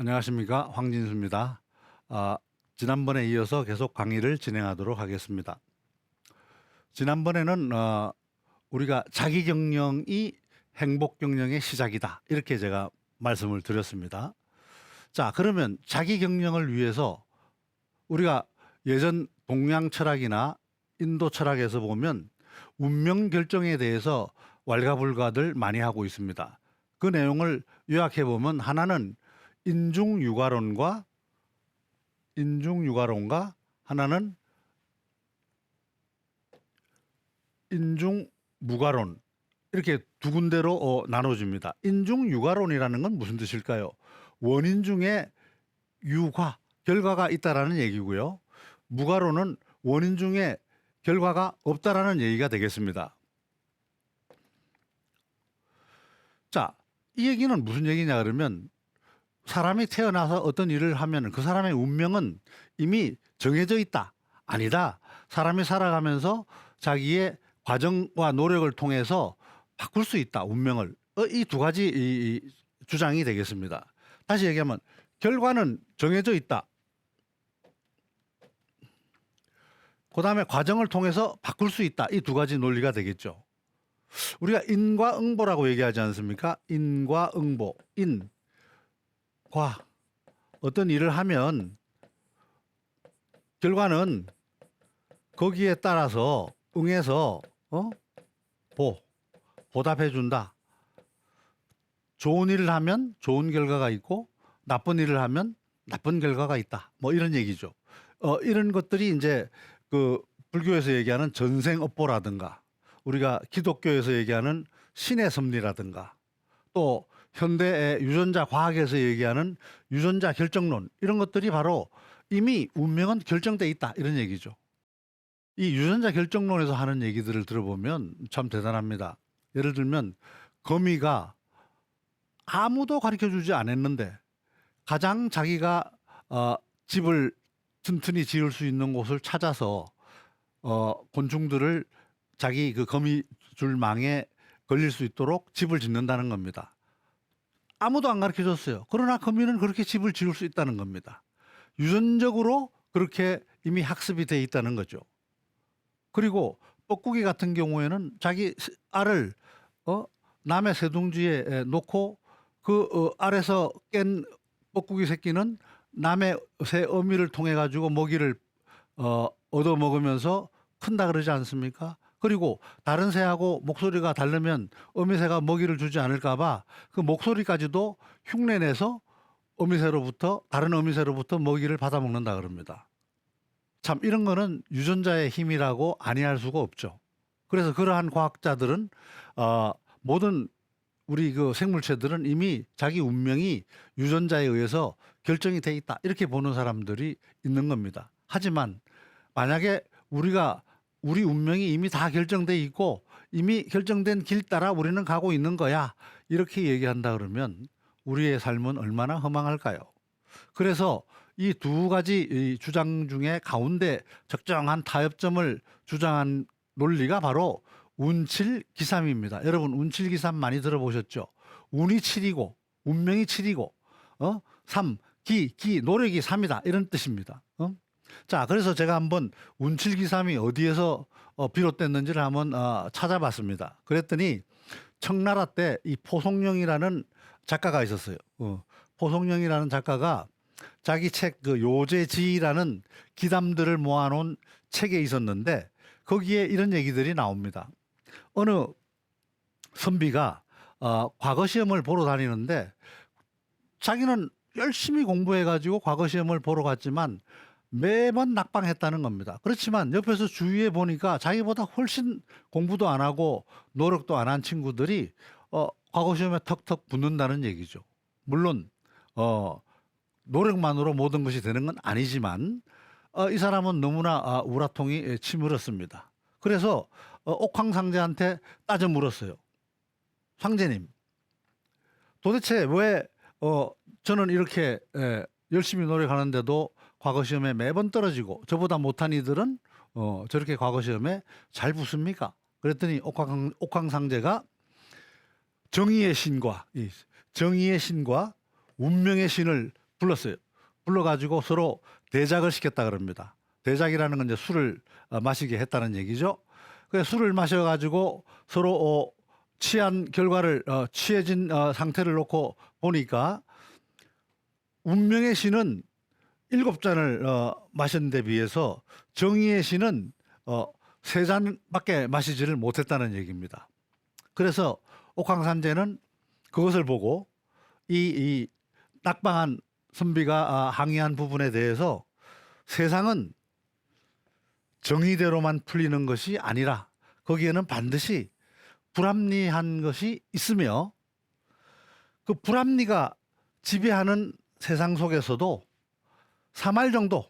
안녕하십니까, 황진수입니다. 지난번에 이어서 계속 강의를 진행하도록 하겠습니다. 지난번에는 우리가 자기경영이 행복경영의 시작이다, 이렇게 제가 말씀을 드렸습니다. 자, 그러면 자기경영을 위해서 우리가 예전 동양 철학이나 인도 철학에서 보면 운명 결정에 대해서 왈가불가들 많이 하고 있습니다. 그 내용을 요약해 보면, 하나는 인중유가론과 하나는 인중무가론, 이렇게 두 군데로 나눠집니다. 인중유가론이라는 건 무슨 뜻일까요? 원인 중에 유과, 결과가 있다라는 얘기고요. 무가론은 원인 중에 결과가 없다라는 얘기가 되겠습니다. 자, 이 얘기는 무슨 얘기냐 그러면, 사람이 태어나서 어떤 일을 하면 그 사람의 운명은 이미 정해져 있다, 아니다, 사람이 살아가면서 자기의 과정과 노력을 통해서 바꿀 수 있다, 운명을. 이 두 가지 이 주장이 되겠습니다. 다시 얘기하면, 결과는 정해져 있다, 그 다음에 과정을 통해서 바꿀 수 있다, 이 두 가지 논리가 되겠죠. 우리가 인과응보라고 얘기하지 않습니까? 인과응보, 과 어떤 일을 하면 결과는 거기에 따라서 응해서 보답해 준다. 좋은 일을 하면 좋은 결과가 있고, 나쁜 일을 하면 나쁜 결과가 있다, 뭐 이런 얘기죠. 이런 것들이 이제 그 불교에서 얘기하는 전생업보라든가, 우리가 기독교에서 얘기하는 신의 섭리라든가, 또 현대의 유전자 과학에서 얘기하는 유전자 결정론, 이런 것들이 바로 이미 운명은 결정돼 있다, 이런 얘기죠. 이 유전자 결정론에서 하는 얘기들을 들어보면 참 대단합니다. 예를 들면, 거미가 아무도 가르쳐주지 않았는데 가장 자기가 집을 튼튼히 지을 수 있는 곳을 찾아서 곤충들을 자기 그 거미줄 망에 걸릴 수 있도록 집을 짓는다는 겁니다. 아무도 안 가르쳐 줬어요. 그러나 거미는 그렇게 집을 지을 수 있다는 겁니다. 유전적으로 그렇게 이미 학습이 돼 있다는 거죠. 그리고 뻐꾸기 같은 경우에는 자기 알을 남의 새둥지에 놓고 그 알에서 깬 뻐꾸기 새끼는 남의 새 어미를 통해 가지고 먹이를 얻어 먹으면서 큰다 그러지 않습니까? 그리고 다른 새하고 목소리가 다르면 어미새가 먹이를 주지 않을까 봐 그 목소리까지도 흉내내서 다른 어미새로부터 먹이를 받아 먹는다 그럽니다. 참, 이런 거는 유전자의 힘이라고 아니할 수가 없죠. 그래서 그러한 과학자들은 모든 우리 그 생물체들은 이미 자기 운명이 유전자에 의해서 결정이 돼 있다, 이렇게 보는 사람들이 있는 겁니다. 하지만 만약에 우리 운명이 이미 다 결정돼 있고 이미 결정된 길 따라 우리는 가고 있는 거야, 이렇게 얘기한다 그러면 우리의 삶은 얼마나 허망할까요? 그래서 이 두 가지 이 주장 중에 가운데 적정한 타협점을 주장한 논리가 바로 운칠기삼입니다. 여러분, 운칠기삼 많이 들어보셨죠? 운이 7이고 운명이 7이고 노력이 3이다, 이런 뜻입니다. 자, 그래서 제가 한번 운칠기삼이 어디에서 비롯됐는지를 한번 찾아봤습니다. 그랬더니 청나라 때 이 포송영이라는 작가가 있었어요. 포송영이라는 작가가 자기 책 그 요제지라는 기담들을 모아놓은 책에 있었는데, 거기에 이런 얘기들이 나옵니다. 어느 선비가 과거 시험을 보러 다니는데, 자기는 열심히 공부해가지고 과거 시험을 보러 갔지만 매번 낙방했다는 겁니다. 그렇지만 옆에서 주위에 보니까 자기보다 훨씬 공부도 안 하고 노력도 안 한 친구들이 과거 시험에 턱턱 붙는다는 얘기죠. 물론 노력만으로 모든 것이 되는 건 아니지만 이 사람은 너무나 우라통이 치밀었습니다. 그래서 옥황상제한테 따져 물었어요. 황제님, 도대체 왜 저는 이렇게 열심히 노력하는데도 과거 시험에 매번 떨어지고 저보다 못한 이들은 저렇게 과거 시험에 잘 붙습니까? 그랬더니 옥황상제가 정의의 신과 운명의 신을 불렀어요. 불러가지고 서로 대작을 시켰다 그럽니다. 대작이라는 건 이제 술을 마시게 했다는 얘기죠. 그래서 술을 마셔가지고 서로 취한 결과를 취해진 상태를 놓고 보니까 운명의 신은 7잔을 마신 데 비해서 정의의 신은 3잔밖에 마시지를 못했다는 얘기입니다. 그래서 옥황산제는 그것을 보고 이 낙방한 선비가 항의한 부분에 대해서 세상은 정의대로만 풀리는 것이 아니라 거기에는 반드시 불합리한 것이 있으며 그 불합리가 지배하는 세상 속에서도 3할 정도,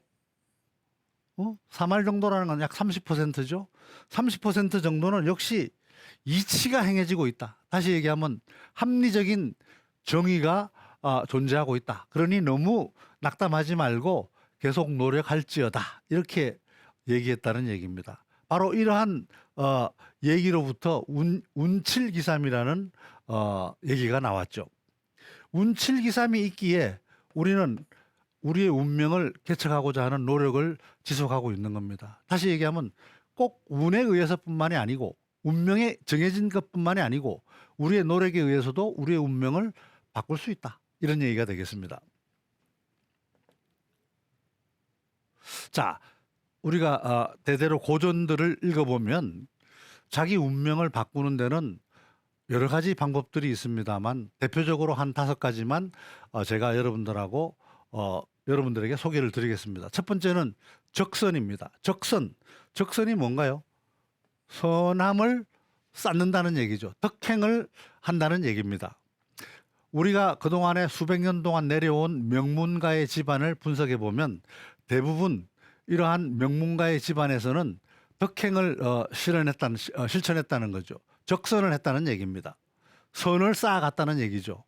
3할 정도라는 건 약 30%죠. 30% 정도는 역시 이치가 행해지고 있다. 다시 얘기하면 합리적인 정의가 존재하고 있다. 그러니 너무 낙담하지 말고 계속 노력할지어다. 이렇게 얘기했다는 얘기입니다. 바로 이러한 얘기로부터 운칠기삼이라는 얘기가 나왔죠. 운칠기삼이 있기에 우리는 우리의 운명을 개척하고자 하는 노력을 지속하고 있는 겁니다. 다시 얘기하면 꼭 운에 의해서뿐만이 아니고 운명에 정해진 것뿐만이 아니고 우리의 노력에 의해서도 우리의 운명을 바꿀 수 있다. 이런 얘기가 되겠습니다. 자, 우리가 대대로 고전들을 읽어보면 자기 운명을 바꾸는 데는 여러 가지 방법들이 있습니다만 대표적으로 한 5가지만 제가 여러분들에게 소개를 드리겠습니다. 첫 번째는 적선입니다. 적선이 뭔가요? 선함을 쌓는다는 얘기죠. 덕행을 한다는 얘기입니다. 우리가 그동안에 수백 년 동안 내려온 명문가의 집안을 분석해 보면 대부분 이러한 명문가의 집안에서는 덕행을 실천했다는 거죠. 적선을 했다는 얘기입니다. 선을 쌓아갔다는 얘기죠.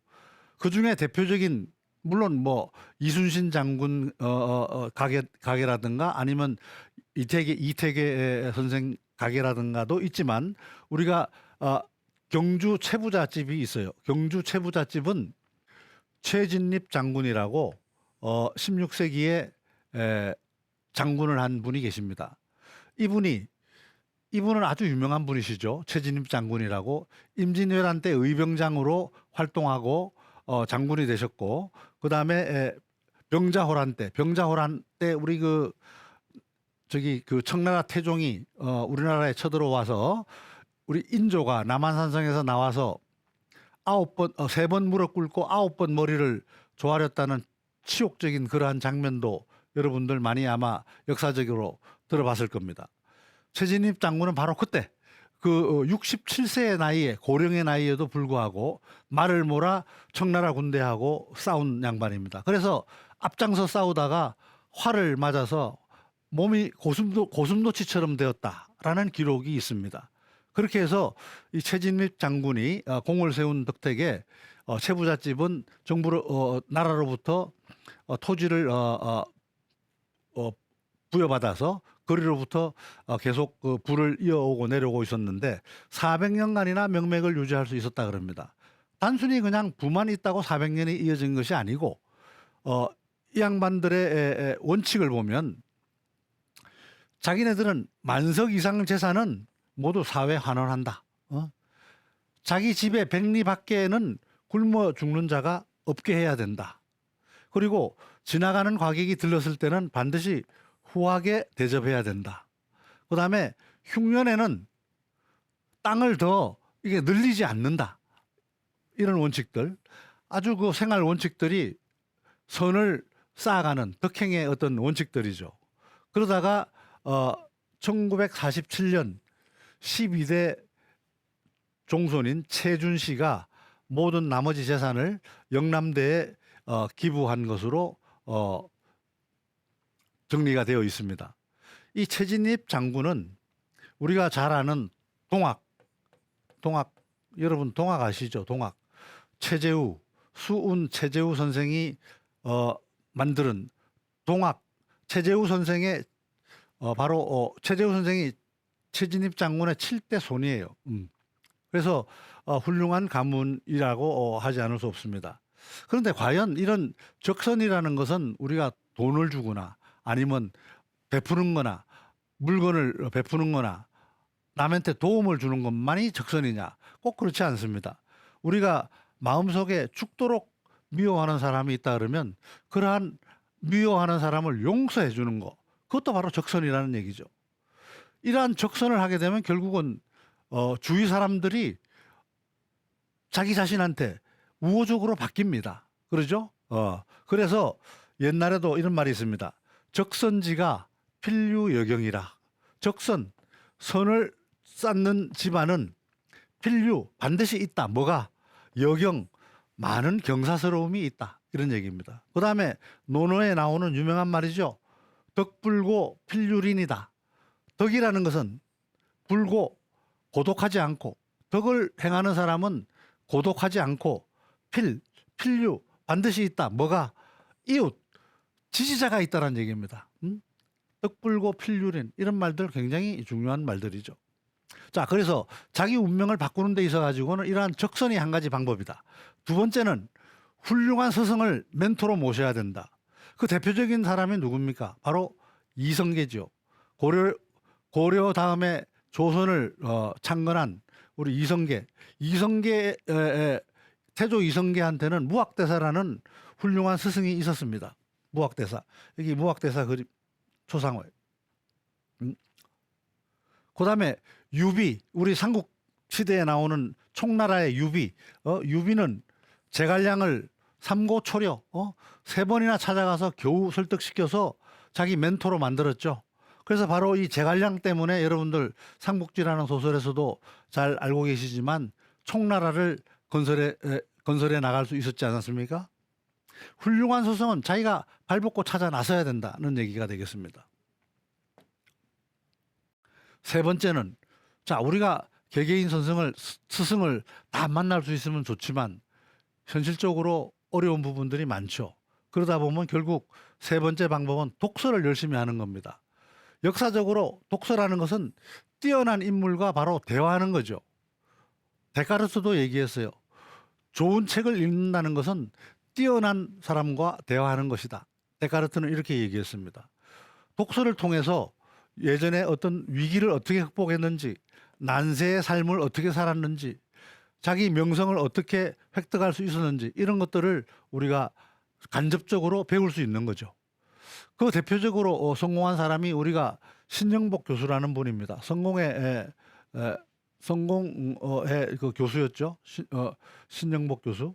그 중에 대표적인 물론 뭐 이순신 장군 가게라든가 아니면 이태계 선생 가게라든가도 있지만 우리가 경주 채부잣집이 있어요. 경주 채부잣집은 최진립 장군이라고 16세기에 장군을 한 분이 계십니다. 이분은 아주 유명한 분이시죠. 최진립 장군이라고 임진왜란 때 의병장으로 활동하고 장군이 되셨고 그 다음에 병자호란 때 우리 그 청나라 태종이 우리나라에 쳐들어와서 우리 인조가 남한산성에서 나와서 3번 무릎 꿇고 9번 머리를 조아렸다는 치욕적인 그러한 장면도 여러분들 많이 아마 역사적으로 들어봤을 겁니다. 최진립 장군은 바로 그때 그 67세의 나이에 고령의 나이에도 불구하고 말을 몰아 청나라 군대하고 싸운 양반입니다. 그래서 앞장서 싸우다가 활을 맞아서 몸이 고슴도치처럼 되었다라는 기록이 있습니다. 그렇게 해서 이 최진립 장군이 공을 세운 덕택에 채부잣집은 나라로부터 토지를 부여받아서 거리로부터 계속 그 부를 이어오고 내려오고 있었는데 400년간이나 명맥을 유지할 수 있었다 그럽니다. 단순히 그냥 부만 있다고 400년이 이어진 것이 아니고 이 양반들의 원칙을 보면 자기네들은 만석 이상 재산은 모두 사회에 환원한다. 자기 집에 백리 밖에는 굶어 죽는 자가 없게 해야 된다. 그리고 지나가는 과객이 들렀을 때는 반드시 후하게 대접해야 된다. 그 다음에 흉년에는 땅을 더 이게 늘리지 않는다. 이런 원칙들, 아주 그 생활 원칙들이 선을 쌓아가는 덕행의 어떤 원칙들이죠. 그러다가 1947년 12대 종손인 최준 씨가 모든 나머지 재산을 영남대에 기부한 것으로 정리가 되어 있습니다. 이 최진립 장군은 우리가 잘 아는 동학 여러분 동학 아시죠? 동학 최재우 수운 최재우 선생이 만드는 동학 최재우 선생의 바로 최재우 선생이 최진립 장군의 7대 손이에요. 그래서 훌륭한 가문이라고 하지 않을 수 없습니다. 그런데 과연 이런 적선이라는 것은 우리가 돈을 주거나 아니면 베푸는 거나 물건을 베푸는 거나 남한테 도움을 주는 것만이 적선이냐? 꼭 그렇지 않습니다. 우리가 마음속에 죽도록 미워하는 사람이 있다 그러면 그러한 미워하는 사람을 용서해 주는 거, 그것도 바로 적선이라는 얘기죠. 이러한 적선을 하게 되면 결국은 주위 사람들이 자기 자신한테 우호적으로 바뀝니다. 그러죠? 그래서 옛날에도 이런 말이 있습니다. 적선지가 필류여경이라. 적선, 선을 쌓는 집안은 필류, 반드시 있다. 뭐가? 여경, 많은 경사스러움이 있다. 이런 얘기입니다. 그 다음에 논어에 나오는 유명한 말이죠. 덕불고 필류린이다. 덕이라는 것은 불고 고독하지 않고, 덕을 행하는 사람은 고독하지 않고 필류 반드시 있다. 뭐가? 이웃, 지지자가 있다는 얘기입니다. 덕불고 필류린, 이런 말들 굉장히 중요한 말들이죠. 자, 그래서 자기 운명을 바꾸는 데 있어 가지고는 이러한 적선이 한 가지 방법이다. 두 번째는 훌륭한 스승을 멘토로 모셔야 된다. 그 대표적인 사람이 누굽니까? 바로 이성계죠. 고려 다음에 조선을 창건한 우리 이성계. 태조 이성계한테는 무학대사라는 훌륭한 스승이 있었습니다. 무학대사. 여기 무학대사 그림 초상화. 그다음에 유비, 우리 삼국 시대에 나오는 총나라의 유비. 유비는 제갈량을 삼고초려 3번이나 찾아가서 겨우 설득시켜서 자기 멘토로 만들었죠. 그래서 바로 이 제갈량 때문에 여러분들 삼국지라는 소설에서도 잘 알고 계시지만 총나라를 건설해 나갈 수 있었지 않았습니까? 훌륭한 스승은 자기가 발벗고 찾아 나서야 된다는 얘기가 되겠습니다. 세 번째는, 자, 우리가 개개인 스승을 다 만날 수 있으면 좋지만 현실적으로 어려운 부분들이 많죠. 그러다 보면 결국 세 번째 방법은 독서를 열심히 하는 겁니다. 역사적으로 독서라는 것은 뛰어난 인물과 바로 대화하는 거죠. 데카르트도 얘기했어요. 좋은 책을 읽는다는 것은 뛰어난 사람과 대화하는 것이다. 데카르트는 이렇게 얘기했습니다. 독서를 통해서 예전에 어떤 위기를 어떻게 극복했는지, 난세의 삶을 어떻게 살았는지, 자기 명성을 어떻게 획득할 수 있었는지, 이런 것들을 우리가 간접적으로 배울 수 있는 거죠. 그 대표적으로 성공한 사람이 우리가 신영복 교수라는 분입니다. 성공의 그 교수였죠. 신영복 교수.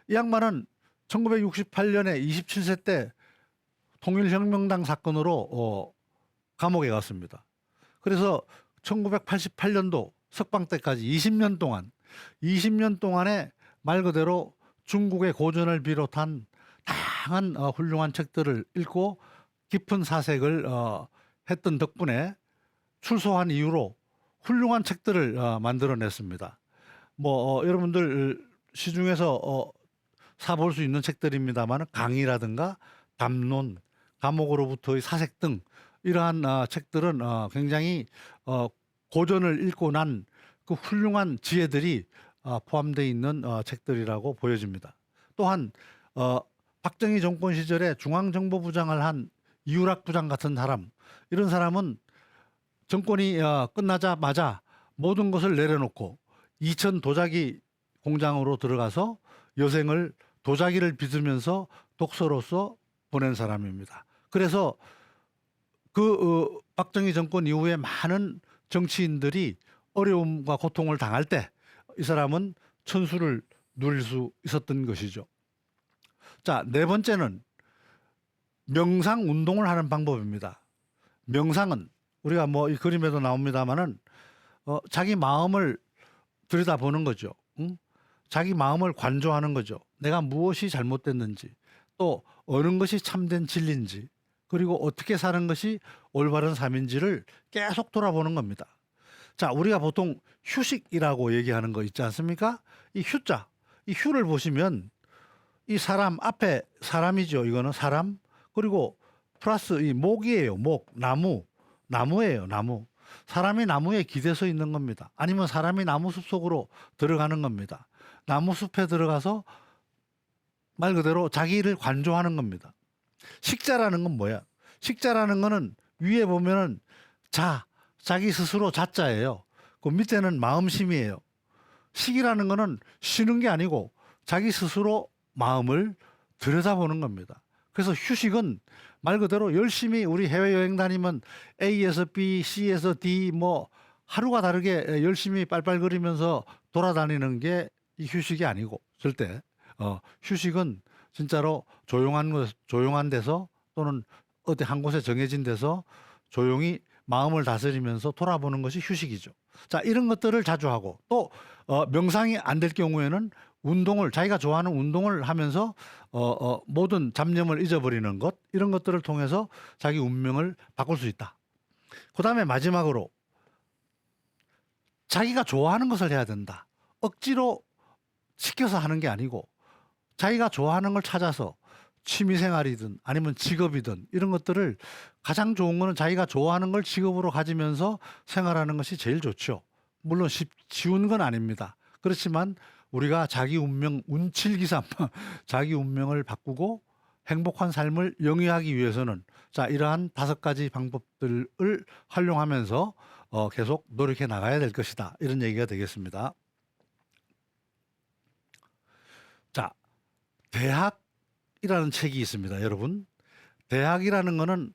이 양반은 1968년에 27세 때 통일혁명당 사건으로 감옥에 갔습니다. 그래서 1988년도 석방 때까지 20년 동안에 말 그대로 중국의 고전을 비롯한 다양한 훌륭한 책들을 읽고 깊은 사색을 했던 덕분에 출소한 이후로 훌륭한 책들을 만들어냈습니다. 여러분들 시중에서 사볼 수 있는 책들입니다만 강의라든가 담론, 감옥으로부터의 사색 등 이러한 책들은 굉장히 고전을 읽고 난 그 훌륭한 지혜들이 포함되어 있는 책들이라고 보여집니다. 또한 박정희 정권 시절에 중앙정보부장을 한 이유락 부장 같은 사람, 이런 사람은 정권이 끝나자마자 모든 것을 내려놓고 이천 도자기 공장으로 들어가서 여생을 도자기를 빚으면서 독서로서 보낸 사람입니다. 그래서 박정희 정권 이후에 많은 정치인들이 어려움과 고통을 당할 때 이 사람은 천수를 누릴 수 있었던 것이죠. 자, 네 번째는 명상 운동을 하는 방법입니다. 명상은 우리가 이 그림에도 나옵니다만은 자기 마음을 들여다보는 거죠. 자기 마음을 관조하는 거죠. 내가 무엇이 잘못됐는지, 또 어느 것이 참된 진리인지, 그리고 어떻게 사는 것이 올바른 삶인지를 계속 돌아보는 겁니다. 자, 우리가 보통 휴식이라고 얘기하는 거 있지 않습니까? 이 휴자, 이 휴를 보시면 이 사람 앞에 사람이죠. 이거는 사람. 그리고 플러스 이 목이에요. 목, 나무예요. 나무. 사람이 나무에 기대서 있는 겁니다. 아니면 사람이 나무숲 속으로 들어가는 겁니다. 나무숲에 들어가서 말 그대로 자기를 관조하는 겁니다. 식자라는 건 뭐야? 식자라는 거는 위에 보면은 자기 스스로 자자예요. 그 밑에는 마음심이에요. 식이라는 거는 쉬는 게 아니고 자기 스스로 마음을 들여다보는 겁니다. 그래서 휴식은 말 그대로 열심히 우리 해외여행 다니면 A에서 B, C에서 D 뭐 하루가 다르게 열심히 빨빨거리면서 돌아다니는 게 이 휴식이 아니고 절대 휴식은 진짜로 조용한 데서 또는 어디 한 곳에 정해진 데서 조용히 마음을 다스리면서 돌아보는 것이 휴식이죠. 자, 이런 것들을 자주 하고 또 명상이 안 될 경우에는 운동을 자기가 좋아하는 운동을 하면서 모든 잡념을 잊어버리는 것 이런 것들을 통해서 자기 운명을 바꿀 수 있다. 그다음에 마지막으로 자기가 좋아하는 것을 해야 된다. 억지로 시켜서 하는 게 아니고 자기가 좋아하는 걸 찾아서 취미생활이든 아니면 직업이든 이런 것들을 가장 좋은 거는 자기가 좋아하는 걸 직업으로 가지면서 생활하는 것이 제일 좋죠. 물론 쉬운 건 아닙니다. 그렇지만 우리가 자기 운명 운칠기삼 자기 운명을 바꾸고 행복한 삶을 영위하기 위해서는 자 이러한 5가지 방법들을 활용하면서 계속 노력해 나가야 될 것이다. 이런 얘기가 되겠습니다. 자, 대학이라는 책이 있습니다. 여러분. 대학이라는 거는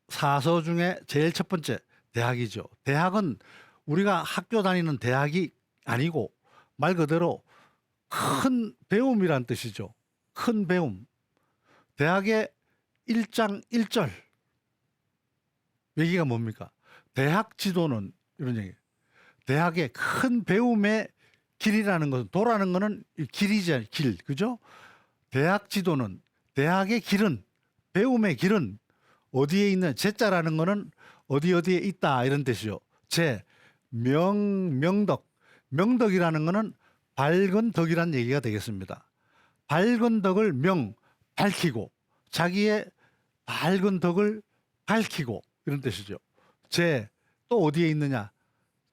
사서 중에 제일 첫 번째 대학이죠. 대학은 우리가 학교 다니는 대학이 아니고 말 그대로 큰 배움이란 뜻이죠. 큰 배움. 대학의 1장 1절 얘기가 뭡니까? 대학 지도는 이런 얘기. 대학의 큰 배움의 길이라는 것은 도라는 것은 길이지 길. 그죠? 대학 지도는 대학의 길은 배움의 길은 어디에 있는 제자라는 것은 어디에 있다 이런 뜻이죠. 명덕. 명덕이라는 것은 밝은 덕이란 얘기가 되겠습니다. 밝은 덕을 밝히고 자기의 밝은 덕을 밝히고 이런 뜻이죠. 또 어디에 있느냐?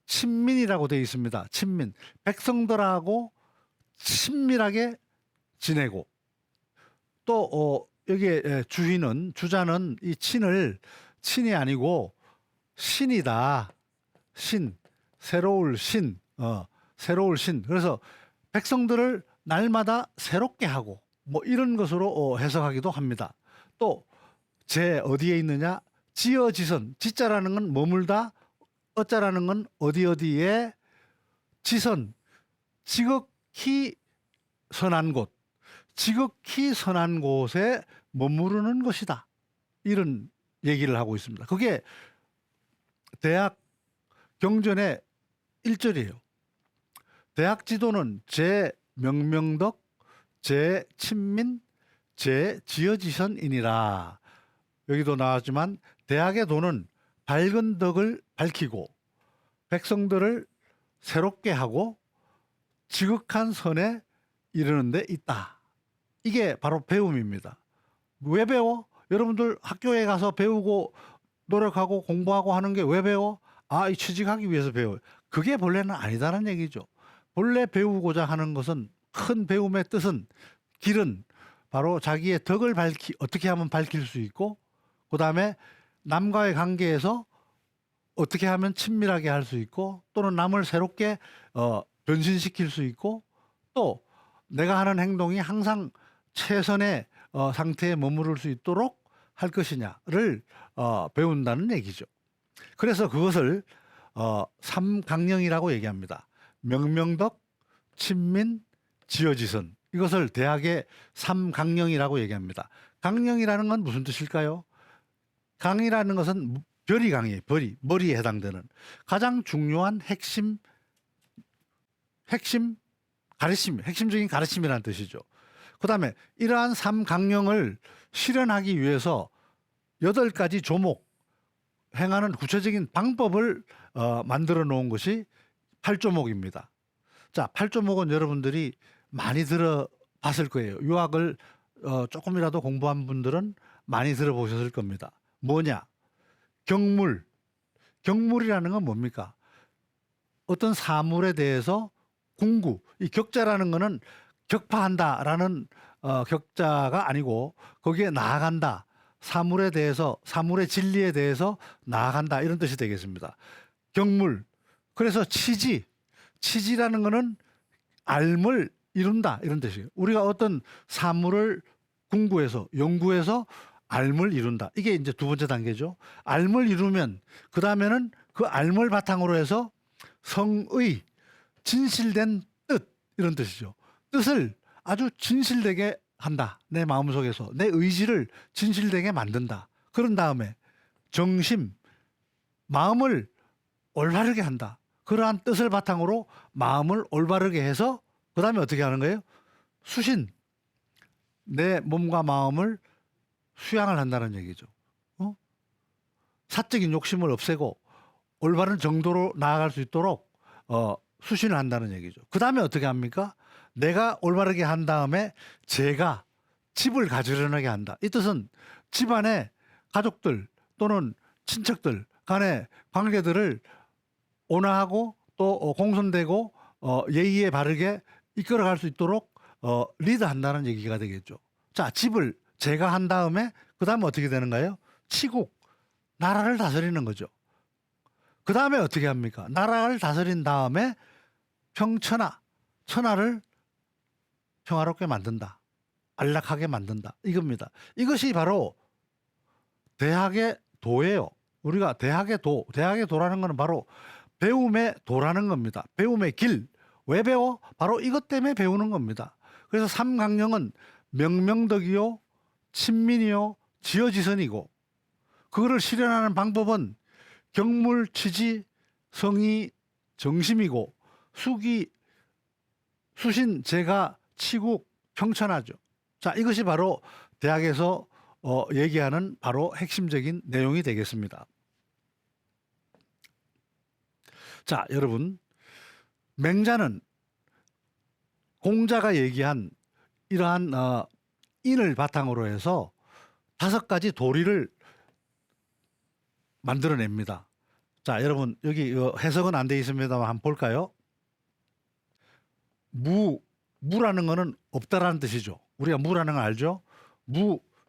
친민이라고 되어 있습니다. 친민. 백성들하고 친밀하게 지내고 또 여기에 주자는 이 친이 아니고 신이다. 새로울 신. 그래서 백성들을 날마다 새롭게 하고 뭐 이런 것으로 해석하기도 합니다. 또 어디에 있느냐? 지어지선. 지자라는 건 머물다. 어자라는 건 어디에 지선. 지극히 선한 곳. 지극히 선한 곳에 머무르는 것이다. 이런 얘기를 하고 있습니다. 그게 대학 경전의 1절이에요. 대학 지도는 명명덕, 친민, 지어지선이니라. 여기도 나왔지만 대학의 도는 밝은 덕을 밝히고 백성들을 새롭게 하고 지극한 선에 이르는 데 있다. 이게 바로 배움입니다. 왜 배워? 여러분들 학교에 가서 배우고 노력하고 공부하고 하는 게 왜 배워? 이 취직하기 위해서 배워요. 그게 본래는 아니다는 얘기죠. 본래 배우고자 하는 것은 큰 배움의 뜻은 길은 바로 자기의 덕을 어떻게 하면 밝힐 수 있고 그다음에 남과의 관계에서 어떻게 하면 친밀하게 할 수 있고 또는 남을 새롭게 변신시킬 수 있고 또 내가 하는 행동이 항상 최선의 상태에 머무를 수 있도록 할 것이냐를 배운다는 얘기죠. 그래서 그것을 삼강령이라고 얘기합니다. 명명덕, 친민, 지어지선. 이것을 대학의 삼강령이라고 얘기합니다. 강령이라는 건 무슨 뜻일까요? 강이라는 것은 별이 강이에요. 머리에 해당되는 가장 중요한 핵심적인 가르침이라는 뜻이죠. 그다음에 이러한 삼강령을 실현하기 위해서 8가지 조목 행하는 구체적인 방법을 만들어 놓은 것이 8조목입니다. 자, 8조목은 여러분들이 많이 들어봤을 거예요. 유학을 조금이라도 공부한 분들은 많이 들어보셨을 겁니다. 뭐냐? 경물이라는 건 뭡니까? 어떤 사물에 대해서 이 격자라는 거는 격파한다라는 격자가 아니고 거기에 나아간다. 사물에 대해서 사물의 진리에 대해서 나아간다 이런 뜻이 되겠습니다. 경물. 그래서 치지라는 거는 알물 이룬다 이런 뜻이에요. 우리가 어떤 사물을 궁구해서 연구해서 알물 이룬다. 이게 이제 두 번째 단계죠. 알물 이루면 그 다음에는 그 알물 바탕으로 해서 성의 진실된 뜻 이런 뜻이죠. 뜻을 아주 진실되게 한다. 내 마음속에서 내 의지를 진실되게 만든다. 그런 다음에 정심 마음을 올바르게 한다. 그러한 뜻을 바탕으로 마음을 올바르게 해서 그 다음에 어떻게 하는 거예요? 수신 내 몸과 마음을 수양을 한다는 얘기죠. 사적인 욕심을 없애고 올바른 정도로 나아갈 수 있도록 수신을 한다는 얘기죠. 그 다음에 어떻게 합니까? 내가 올바르게 한 다음에 제가 집을 가지런하게 한다. 이 뜻은 집안의 가족들 또는 친척들 간의 관계들을 온화하고 또 공손되고 예의에 바르게 이끌어갈 수 있도록 리드한다는 얘기가 되겠죠. 자, 집을 제가 한 다음에 그 다음에 어떻게 되는가요? 치국, 나라를 다스리는 거죠. 그 다음에 어떻게 합니까? 나라를 다스린 다음에 천하를 평화롭게 만든다. 안락하게 만든다. 이겁니다. 이것이 바로 대학의 도예요. 우리가 대학의 도라는 것은 바로 배움의 도라는 겁니다. 배움의 길. 왜 배워? 바로 이것 때문에 배우는 겁니다. 그래서 삼강령은 명명덕이요, 친민이요, 지어지선이고 그거를 실현하는 방법은 경물, 치지, 성의, 정심이고 수기, 수신, 제가, 치국, 평천하죠. 자, 이것이 바로 대학에서 얘기하는 바로 핵심적인 내용이 되겠습니다. 자, 여러분, 맹자는 공자가 얘기한 이러한 인을 바탕으로 해서 5가지 도리를 만들어냅니다. 자, 여러분 여기 해석은 안 돼 있습니다만 한번 볼까요? 무라는 거는 없다라는 뜻이죠. 우리가 무라는 걸 알죠?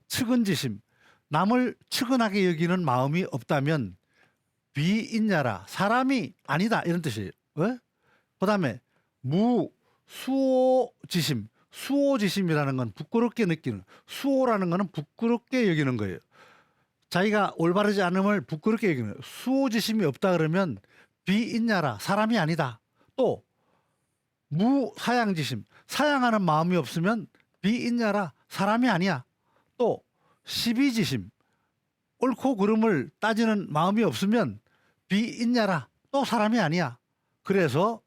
측은지심, 남을 측은하게 여기는 마음이 없다면 비인야라, 사람이 아니다 이런 뜻이에요. 그 다음에 수오지심, 수오지심이라는 건 부끄럽게 느끼는, 수오라는 거는 부끄럽게 여기는 거예요. 자기가 올바르지 않음을 부끄럽게 여기는 거예요. 수오지심이 없다 그러면 비인야라, 사람이 아니다. 또 무사양지심, 사양하는 마음이 없으면 비인야라, 사람이 아니야. 또 시비지심, 옳고 그름을 따지는 마음이 없으면 비인야라, 또 사람이 아니야. 그래서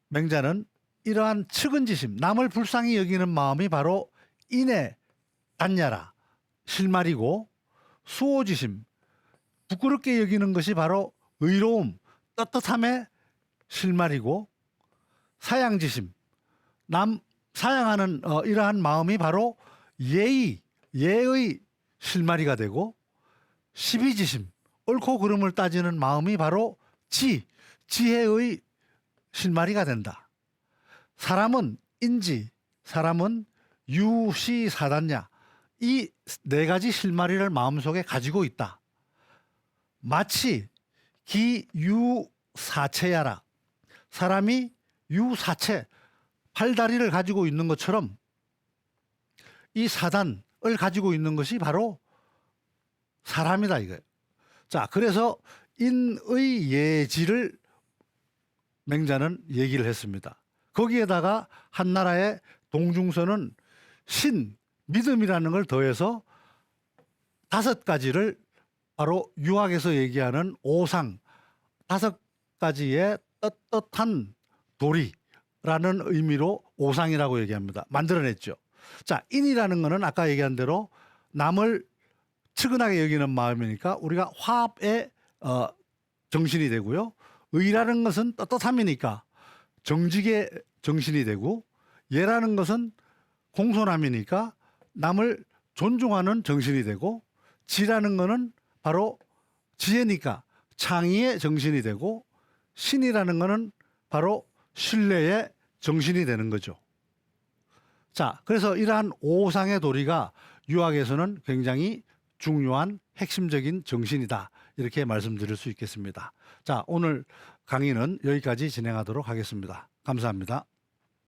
맹자는 이러한 측은지심, 남을 불쌍히 여기는 마음이 바로 인의 단야라, 실말이고, 수오지심, 부끄럽게 여기는 것이 바로 의로움, 떳떳함의 실말이고, 사양지심, 남 사양하는 이러한 마음이 바로 예의 실마리가 되고, 시비지심, 옳고 그름을 따지는 마음이 바로 지혜의 실마리가 된다. 사람은 인지, 사람은 유시사단냐, 이 4가지 실마리를 마음속에 가지고 있다. 마치 기유사체야라, 사람이 유사체, 팔다리를 가지고 있는 것처럼 이 사단을 가지고 있는 것이 바로 사람이다 이거예요. 자, 그래서 인의 예지를 맹자는 얘기를 했습니다. 거기에다가 한나라의 동중서는 믿음이라는 걸 더해서 5가지를 바로 유학에서 얘기하는 오상, 5가지의 떳떳한 도리라는 의미로 오상이라고 얘기합니다. 만들어냈죠. 자, 인이라는 거는 아까 얘기한 대로 남을 측은하게 여기는 마음이니까 우리가 화합의 정신이 되고요. 의라는 것은 떳떳함이니까 정직의 정신이 되고, 예라는 것은 공손함이니까 남을 존중하는 정신이 되고, 지라는 것은 바로 지혜니까 창의의 정신이 되고, 신이라는 것은 바로 신뢰의 정신이 되는 거죠. 자, 그래서 이러한 오상의 도리가 유학에서는 굉장히 중요한 핵심적인 정신이다. 이렇게 말씀드릴 수 있겠습니다. 자, 오늘 강의는 여기까지 진행하도록 하겠습니다. 감사합니다.